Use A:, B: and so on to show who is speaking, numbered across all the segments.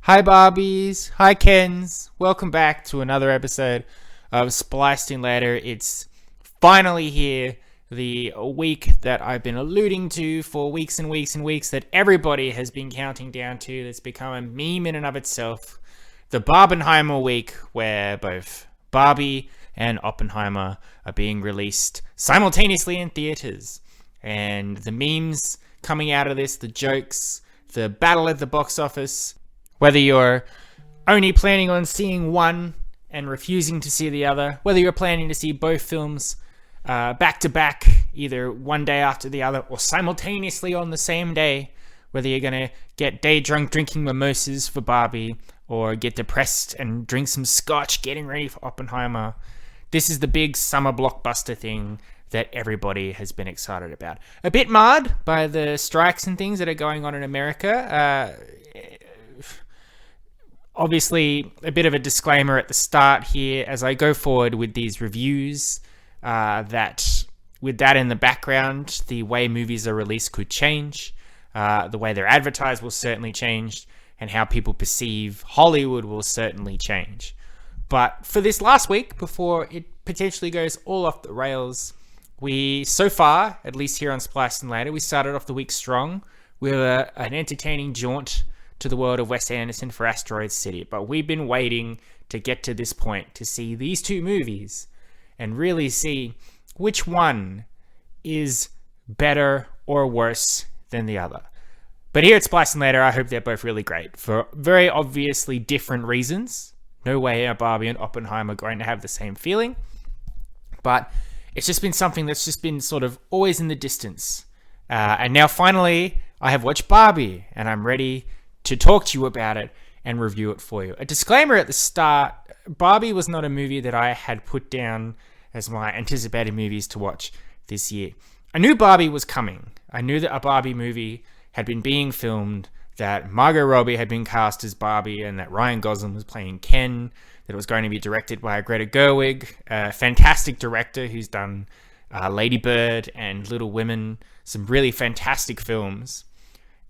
A: Hi Barbies, hi Kens, welcome back to another episode of Spliced in Later. It's finally here, the week that I've been alluding to for weeks and weeks and weeks that everybody has been counting down to, that's become a meme in and of itself. The Barbenheimer week, where both Barbie and Oppenheimer are being released simultaneously in theaters. And the memes coming out of this, the jokes, the battle at the box office, whether you're only planning on seeing one and refusing to see the other, whether you're planning to see both films back to back, either one day after the other or simultaneously on the same day, whether you're going to get day drunk drinking mimosas for Barbie or get depressed and drink some scotch getting ready for Oppenheimer. This is the big summer blockbuster thing that everybody has been excited about. A bit marred by the strikes and things that are going on in America. Obviously, a bit of a disclaimer at the start here as I go forward with these reviews, that with that in the background, the way movies are released could change. The way they're advertised will certainly change, and how people perceive Hollywood will certainly change. But for this last week, before it potentially goes all off the rails, we, so far, at least here on Spliced and Later, we started off the week strong with an entertaining jaunt to the world of Wes Anderson for Asteroid City. But we've been waiting to get to this point to see these two movies and really see which one is better or worse than the other. But here at Spliced and Later, I hope they're both really great for very obviously different reasons. No way are Barbie and Oppenheimer going to have the same feeling. But it's just been something that's just been sort of always in the distance. And now finally, I have watched Barbie and I'm ready to talk to you about it and review it for you. A disclaimer at the start, Barbie was not a movie that I had put down as my anticipated movies to watch this year. I knew Barbie was coming. I knew that a Barbie movie had been being filmed, that Margot Robbie had been cast as Barbie, and that Ryan Gosling was playing Ken, that it was going to be directed by Greta Gerwig, a fantastic director who's done Lady Bird and Little Women, some really fantastic films.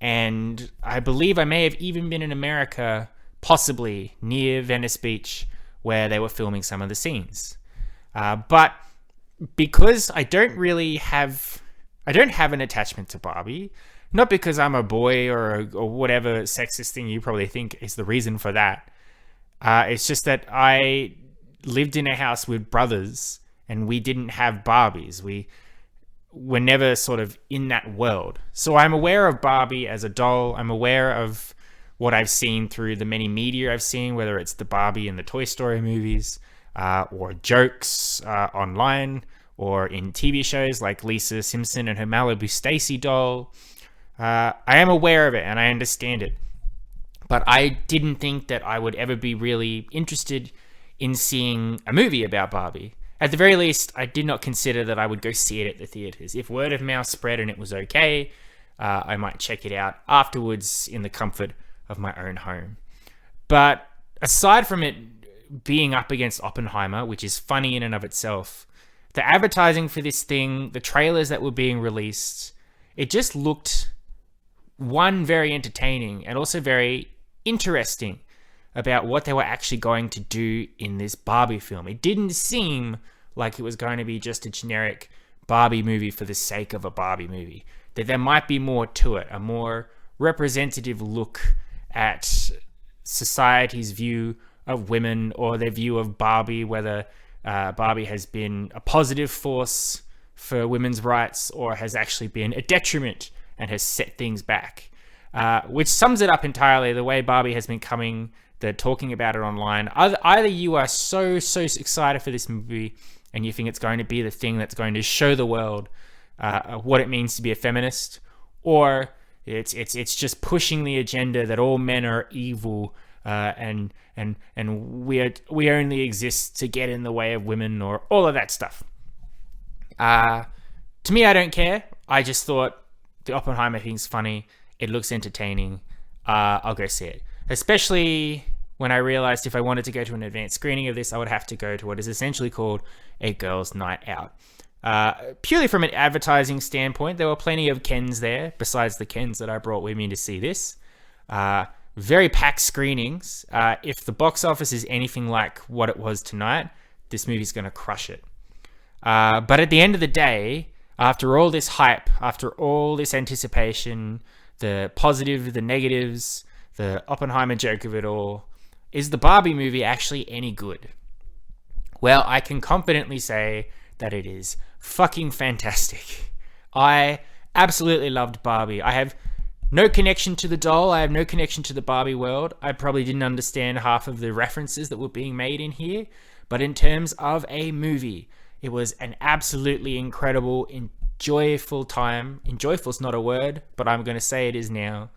A: And I believe I may have even been in America, possibly near Venice Beach, where they were filming some of the scenes. But because I don't have an attachment to Barbie, not because I'm a boy or whatever sexist thing you probably think is the reason for that. It's just that I lived in a house with brothers and we didn't have Barbies. We were never sort of in that world. So I'm aware of Barbie as a doll. I'm aware of what I've seen through the many media I've seen, whether it's the Barbie and the Toy Story movies, or jokes online, or in TV shows like Lisa Simpson and her Malibu Stacy doll. I am aware of it and I understand it. But I didn't think that I would ever be really interested in seeing a movie about Barbie. At the very least, I did not consider that I would go see it at the theaters. If word of mouth spread and it was okay, I might check it out afterwards in the comfort of my own home. But aside from it being up against Oppenheimer, which is funny in and of itself, the advertising for this thing, the trailers that were being released, it just looked, one, very entertaining and also very interesting about what they were actually going to do in this Barbie film. It didn't seem like it was going to be just a generic Barbie movie for the sake of a Barbie movie. That there might be more to it, a more representative look at society's view of women or their view of Barbie, whether Barbie has been a positive force for women's rights or has actually been a detriment and has set things back. Which sums it up entirely, the way Barbie has been coming. They're talking about it online. Either you are so excited for this movie and you think it's going to be the thing that's going to show the world what it means to be a feminist, or it's just pushing the agenda that all men are evil and we only exist to get in the way of women, or all of that stuff. To me, I don't care. I just thought the Oppenheimer thing's funny. It looks entertaining. I'll go see it. Especially when I realized if I wanted to go to an advanced screening of this, I would have to go to what is essentially called a girls' night out. Purely from an advertising standpoint, there were plenty of Kens there, besides the Kens that I brought with me to see this. very packed screenings. If the box office is anything like what it was tonight, this movie's going to crush it. But at the end of the day, after all this hype, after all this anticipation, the positive, the negatives, the Oppenheimer joke of it all, is the Barbie movie actually any good? Well, I can confidently say that it is fucking fantastic. I absolutely loved Barbie. I have no connection to the doll. I have no connection to the Barbie world. I probably didn't understand half of the references that were being made in here. But in terms of a movie, it was an absolutely incredible, enjoyable time. Enjoyable's not a word, but I'm going to say it is now.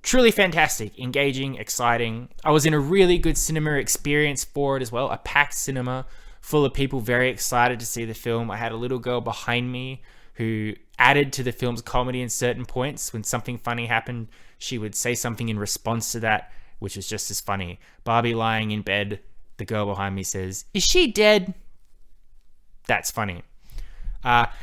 A: Truly fantastic, engaging, exciting. I was in a really good cinema experience for it as well. A packed cinema full of people very excited to see the film. I had a little girl behind me who added to the film's comedy in certain points. When something funny happened, she would say something in response to that, which was just as funny. Barbie lying in bed, the girl behind me says, "Is she dead?" That's funny.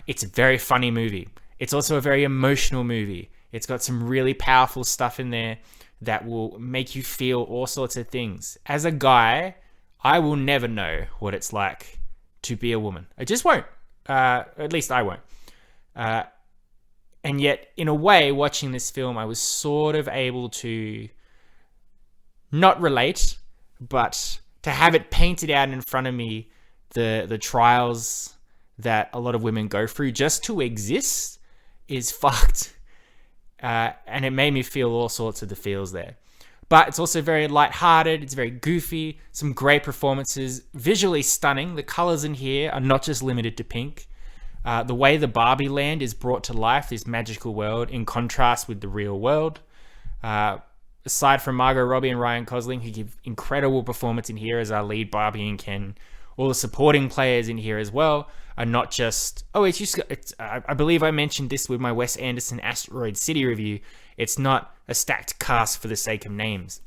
A: It's a very funny movie. It's also a very emotional movie. It's got some really powerful stuff in there that will make you feel all sorts of things. As a guy, I will never know what it's like to be a woman. I just won't. At least I won't. And yet, in a way, watching this film, I was sort of able to not relate, but to have it painted out in front of me, the trials that a lot of women go through just to exist is fucked. And it made me feel all sorts of the feels there. But it's also very lighthearted. It's very goofy. Some great performances. Visually stunning. The colors in here are not just limited to pink. The way the Barbie land is brought to life, this magical world, in contrast with the real world. Aside from Margot Robbie and Ryan Gosling, who give incredible performance in here as our lead Barbie and Ken, all the supporting players in here as well are not just... I believe I mentioned this with my Wes Anderson Asteroid City review. It's not a stacked cast for the sake of names.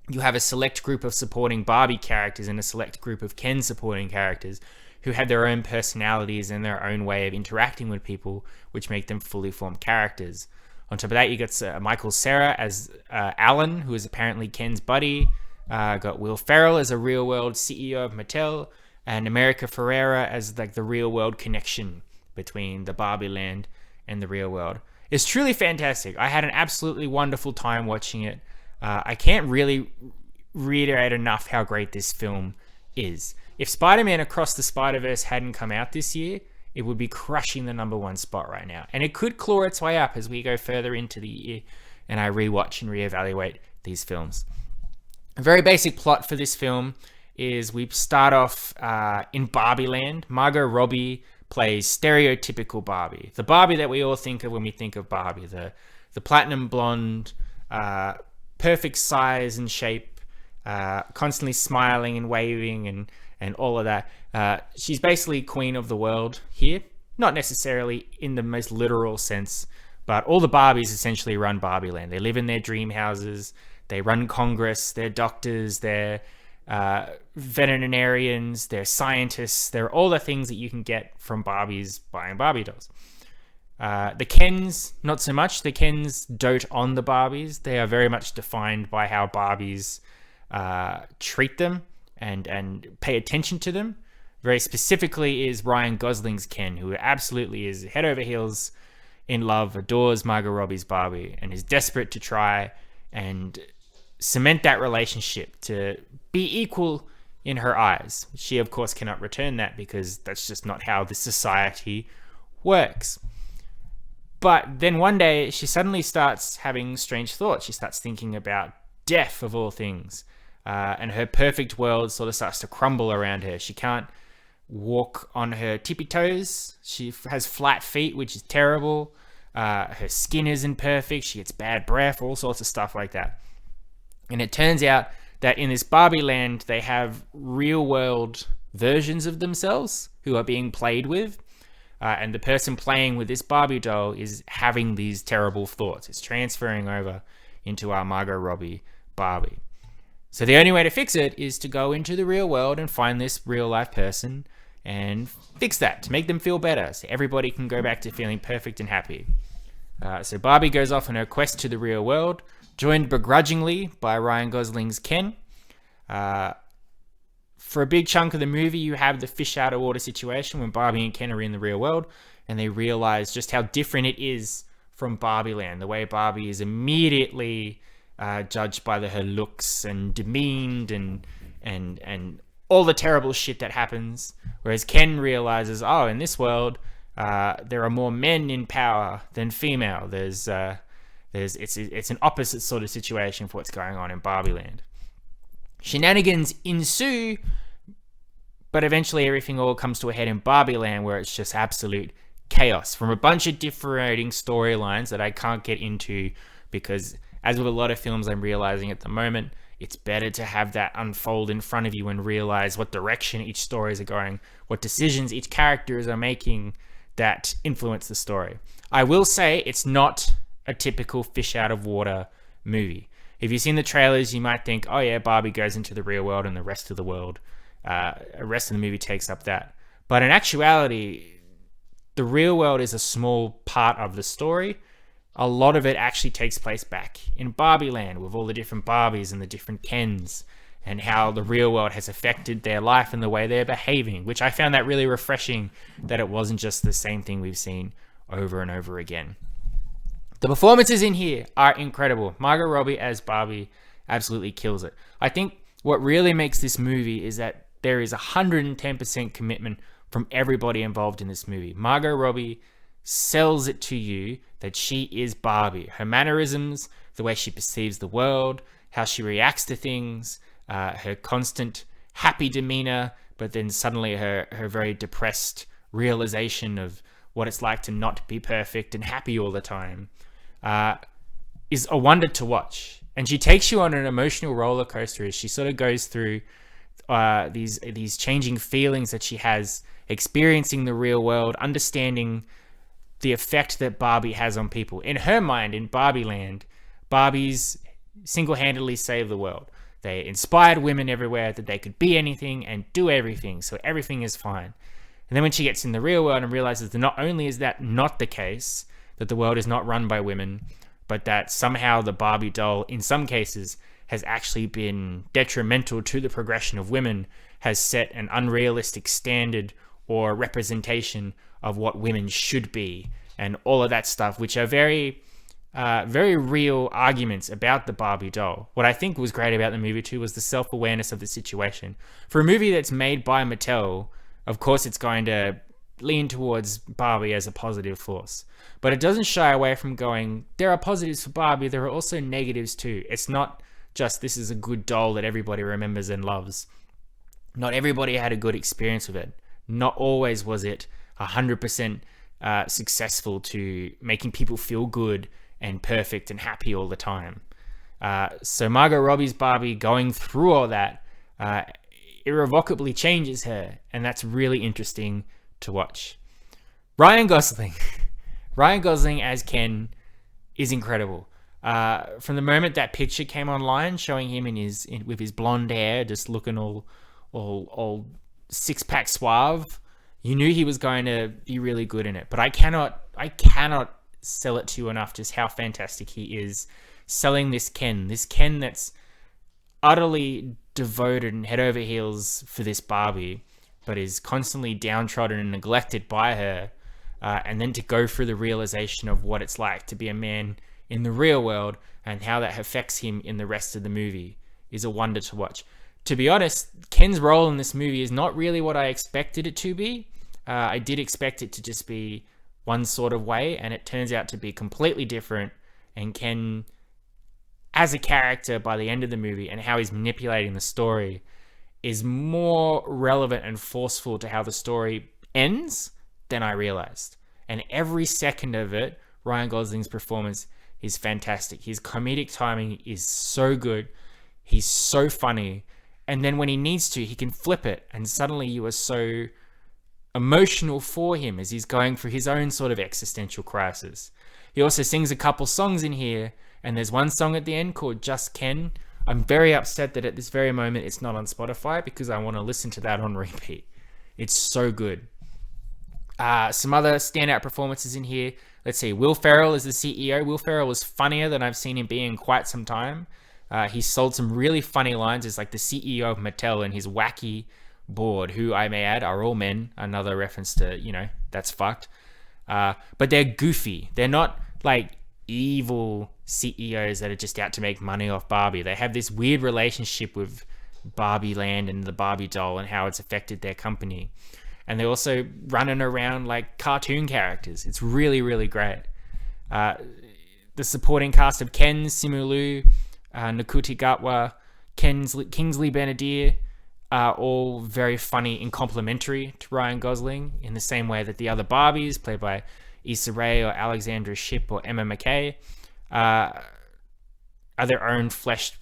A: You have a select group of supporting Barbie characters and a select group of Ken supporting characters who have their own personalities and their own way of interacting with people, which make them fully formed characters. On top of that, you got Michael Cera as Alan, who is apparently Ken's buddy. Got Will Ferrell as a real-world CEO of Mattel, and America Ferrera as like the real-world connection between the Barbie land and the real world. It's truly fantastic. I had an absolutely wonderful time watching it. I can't really reiterate enough how great this film is. If Spider-Man Across the Spider-Verse hadn't come out this year, it would be crushing the #1 spot right now. And it could claw its way up as we go further into the year and I rewatch and reevaluate these films. A very basic plot for this film is we start off in Barbie land. Margot Robbie plays stereotypical Barbie. The Barbie that we all think of when we think of Barbie. The platinum blonde, perfect size and shape, constantly smiling and waving and all of that. She's basically queen of the world here. Not necessarily in the most literal sense, but all the Barbies essentially run Barbie land. They live in their dream houses. They run Congress. They're doctors. They're veterinarians. They're scientists. They're all the things that you can get from Barbies buying Barbie dolls. The Kens, not so much. The Kens dote on the Barbies. They are very much defined by how Barbies treat them and pay attention to them. Very specifically is Ryan Gosling's Ken, who absolutely is head over heels in love, adores Margot Robbie's Barbie, and is desperate to try and cement that relationship to be equal in her eyes. She, of course, cannot return that because that's just not how the society works. But then one day, she suddenly starts having strange thoughts. She starts thinking about death, of all things. And her perfect world sort of starts to crumble around her. She can't walk on her tippy toes. She has flat feet, which is terrible. Her skin isn't perfect. She gets bad breath, all sorts of stuff like that. And it turns out that in this Barbie land, they have real world versions of themselves who are being played with. And the person playing with this Barbie doll is having these terrible thoughts. It's transferring over into our Margot Robbie Barbie. So the only way to fix it is to go into the real world and find this real life person and fix that, to make them feel better, so everybody can go back to feeling perfect and happy. So Barbie goes off on her quest to the real world, joined begrudgingly by Ryan Gosling's Ken. For a big chunk of the movie, you have the fish out of water situation when Barbie and Ken are in the real world, and they realize just how different it is from Barbie Land. The way Barbie is immediately judged by her looks and demeaned and all the terrible shit that happens. Whereas Ken realizes, oh, in this world, there are more men in power than female. It's an opposite sort of situation for what's going on in Barbie Land. Shenanigans ensue, but eventually everything all comes to a head in Barbie Land, where it's just absolute chaos from a bunch of differing storylines that I can't get into, because as with a lot of films I'm realizing at the moment, it's better to have that unfold in front of you and realize what direction each stories are going, what decisions each characters are making that influence the story. I will say it's not a typical fish out of water movie. If you've seen the trailers, you might think, oh yeah, Barbie goes into the real world and the rest of the movie takes up that. But in actuality, the real world is a small part of the story. A lot of it actually takes place back in Barbie Land with all the different Barbies and the different Kens, and how the real world has affected their life and the way they're behaving, which I found that really refreshing, that it wasn't just the same thing we've seen over and over again. The performances in here are incredible. Margot Robbie as Barbie absolutely kills it. I think what really makes this movie is that there is 110% commitment from everybody involved in this movie. Margot Robbie sells it to you that she is Barbie. Her mannerisms, the way she perceives the world, how she reacts to things, her constant happy demeanor, but then suddenly her very depressed realization of what it's like to not be perfect and happy all the time, is a wonder to watch. And she takes you on an emotional roller coaster as she sort of goes through these changing feelings that she has, experiencing the real world, understanding the effect that Barbie has on people. In her mind, in Barbie Land, Barbies single-handedly saved the world. They inspired women everywhere that they could be anything and do everything, so everything is fine. And then when she gets in the real world and realizes that not only is that not the case, that the world is not run by women, but that somehow the Barbie doll, in some cases, has actually been detrimental to the progression of women, has set an unrealistic standard or representation of what women should be, and all of that stuff, which are very real arguments about the Barbie doll. What I think was great about the movie too was the self-awareness of the situation. For a movie that's made by Mattel, of course it's going to lean towards Barbie as a positive force, but it doesn't shy away from going, there are positives for Barbie, there are also negatives too. It's not just, this is a good doll that everybody remembers and loves. Not everybody had a good experience with it. Not always was it 100% successful to making people feel good and perfect and happy all the time. So Margot Robbie's Barbie, going through all that, irrevocably changes her, and that's really interesting to watch. Ryan Gosling as Ken is incredible. From the moment that picture came online showing him with his blonde hair, just looking all six-pack suave, you knew he was going to be really good in it. But I cannot sell it to you enough just how fantastic he is selling this Ken that's utterly devoted and head over heels for this Barbie, but is constantly downtrodden and neglected by her, and then to go through the realization of what it's like to be a man in the real world and how that affects him in the rest of the movie is a wonder to watch. To be honest, Ken's role in this movie is not really what I expected it to be. I did expect it to just be one sort of way, and it turns out to be completely different. And Ken, as a character by the end of the movie, and how he's manipulating the story, is more relevant and forceful to how the story ends than I realized. And every second of it, Ryan Gosling's performance is fantastic. His comedic timing is so good. He's so funny. And then when he needs to, he can flip it, and suddenly you are so emotional for him as he's going through his own sort of existential crisis. He also sings a couple songs in here, and there's one song at the end called Just Ken. I'm very upset that at this very moment it's not on Spotify, because I want to listen to that on repeat. It's so good. Some other standout performances in here. Let's see. Will Ferrell is the CEO. Will Ferrell was funnier than I've seen him be in quite some time. He sold some really funny lines as like the CEO of Mattel and his wacky board, who I may add are all men. Another reference to, that's fucked. But they're goofy. They're not like evil CEOs that are just out to make money off Barbie. They have this weird relationship with Barbie Land and the Barbie doll and how it's affected their company. And they're also running around like cartoon characters. It's really, really great. The supporting cast of Ken, Simu Liu, Nakuti Gatwa, Kingsley Benadir are all very funny and complimentary to Ryan Gosling in the same way that the other Barbies, played by Issa Rae or Alexandra Shipp or Emma Mackey, are their own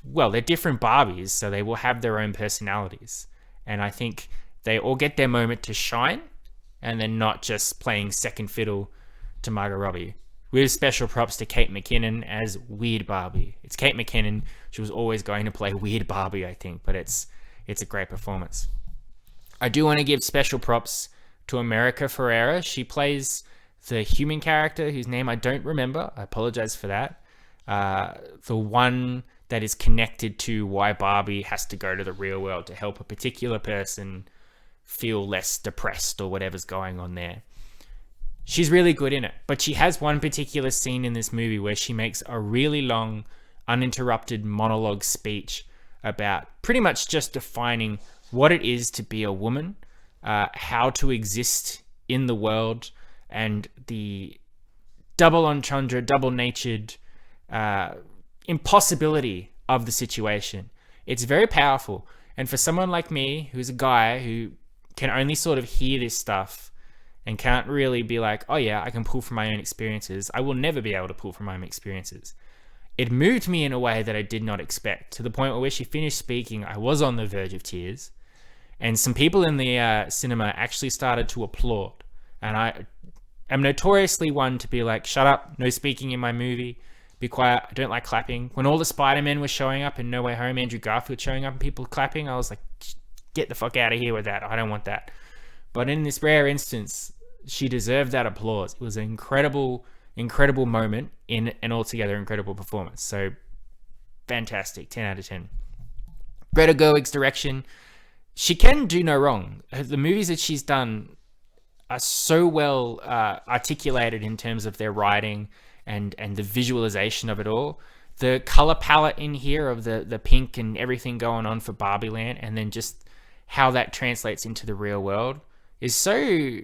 A: they're different Barbies, so they will have their own personalities. And I think they all get their moment to shine, and they're not just playing second fiddle to Margot Robbie. With special props to Kate McKinnon as Weird Barbie. It's Kate McKinnon. She was always going to play Weird Barbie, I think, but it's a great performance. I do want to give special props to America Ferrera. She plays the human character whose name I don't remember. I apologize for that. The one that is connected to why Barbie has to go to the real world to help a particular person feel less depressed or whatever's going on there. She's really good in it, but she has one particular scene in this movie where she makes a really long, uninterrupted monologue speech about pretty much just defining what it is to be a woman, how to exist in the world, and the double entendre, double-natured impossibility of the situation. It's very powerful. And for someone like me, who's a guy who can only sort of hear this stuff and can't really be like, oh yeah, I can pull from my own experiences. I will never be able to pull from my own experiences. It moved me in a way that I did not expect, to the point where she finished speaking, I was on the verge of tears. And some people in the cinema actually started to applaud. And I am notoriously one to be like, shut up, no speaking in my movie, be quiet, I don't like clapping. When all the Spider-Men were showing up in No Way Home, Andrew Garfield showing up and people clapping, I was like, get the fuck out of here with that, I don't want that. But in this rare instance, she deserved that applause. It was an incredible moment in an altogether incredible performance. So fantastic, 10 out of 10. Greta Gerwig's direction, she can do no wrong. The movies that she's done are so well articulated in terms of their writing and the visualization of it all. The color palette in here of the pink and everything going on for Barbie Land, and then just how that translates into the real world is so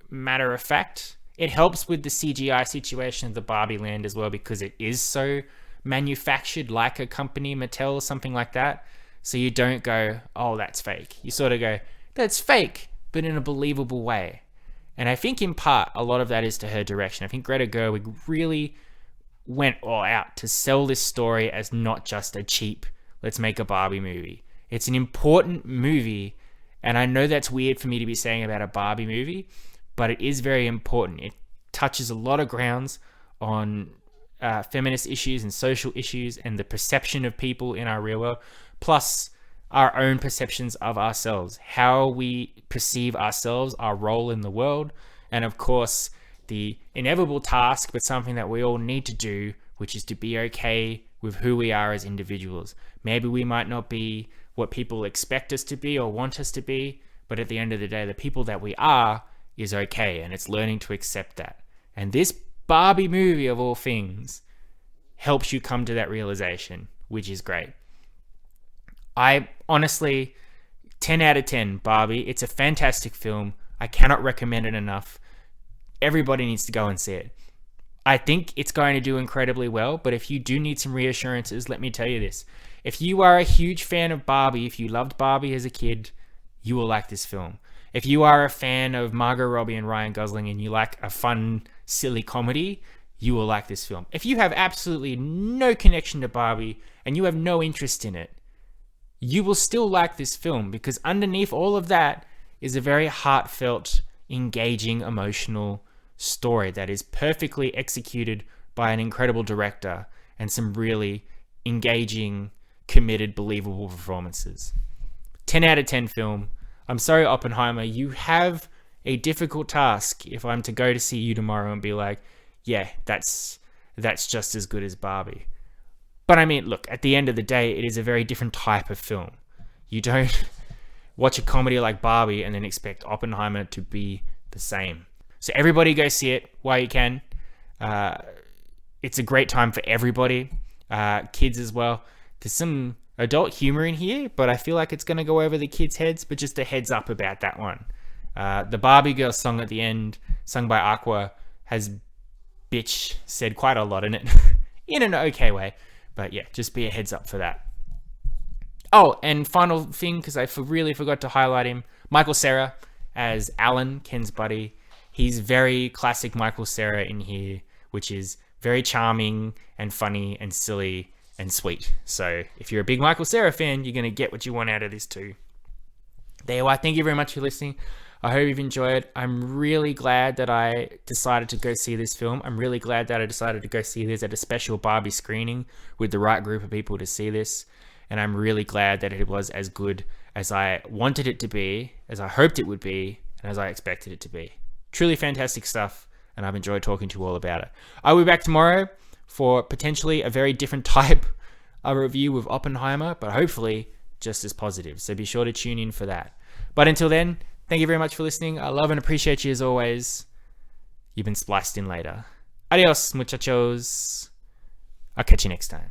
A: matter of fact. It helps with the CGI situation of the Barbie Land as well, because it is so manufactured like a company, Mattel or something like that. So you don't go, oh, that's fake. You sort of go, that's fake, but in a believable way. And I think in part, a lot of that is to her direction. I think Greta Gerwig really went all out to sell this story as not just a cheap, let's make a Barbie movie. It's an important movie, and I know that's weird for me to be saying about a Barbie movie, but it is very important. It touches a lot of grounds on feminist issues and social issues and the perception of people in our real world, plus our own perceptions of ourselves, how we perceive ourselves, our role in the world, and of course, the inevitable task, but something that we all need to do, which is to be okay with who we are as individuals. Maybe we might not be what people expect us to be or want us to be, but at the end of the day, the people that we are is okay, and it's learning to accept that. And this Barbie movie, of all things, helps you come to that realization, which is great. I honestly, 10 out of 10, Barbie. It's a fantastic film. I cannot recommend it enough. Everybody needs to go and see it. I think it's going to do incredibly well, but if you do need some reassurances, let me tell you this. If you are a huge fan of Barbie, if you loved Barbie as a kid, you will like this film. If you are a fan of Margot Robbie and Ryan Gosling and you like a fun, silly comedy, you will like this film. If you have absolutely no connection to Barbie and you have no interest in it, you will still like this film, because underneath all of that is a very heartfelt, engaging, emotional story that is perfectly executed by an incredible director and some really engaging, committed, believable performances. 10 out of 10 film. I'm sorry, Oppenheimer, you have a difficult task if I'm to go to see you tomorrow and be like, yeah, that's just as good as Barbie. But I mean, look, at the end of the day, it is a very different type of film. You don't watch a comedy like Barbie and then expect Oppenheimer to be the same. So everybody go see it while you can. It's a great time for everybody, kids as well. There's some adult humor in here, but I feel like it's going to go over the kids' heads, but just a heads up about that one. The Barbie Girl song at the end, sung by Aqua, has bitch said quite a lot in it, in an okay way. But yeah, just be a heads up for that. Oh, and final thing, because I really forgot to highlight him, Michael Cera as Alan, Ken's buddy. He's very classic Michael Cera in here, which is very charming and funny and silly and sweet. So if you're a big Michael Cera fan, you're going to get what you want out of this too. There you are. Thank you very much for listening. I hope you've enjoyed. I'm really glad that I decided to go see this film. I'm really glad that I decided to go see this at a special Barbie screening with the right group of people to see this. And I'm really glad that it was as good as I wanted it to be, as I hoped it would be, and as I expected it to be. Truly fantastic stuff, and I've enjoyed talking to you all about it. I'll be back tomorrow for potentially a very different type of review with Oppenheimer, but hopefully just as positive. So be sure to tune in for that. But until then, thank you very much for listening. I love and appreciate you as always. You've been spliced in later. Adios, muchachos. I'll catch you next time.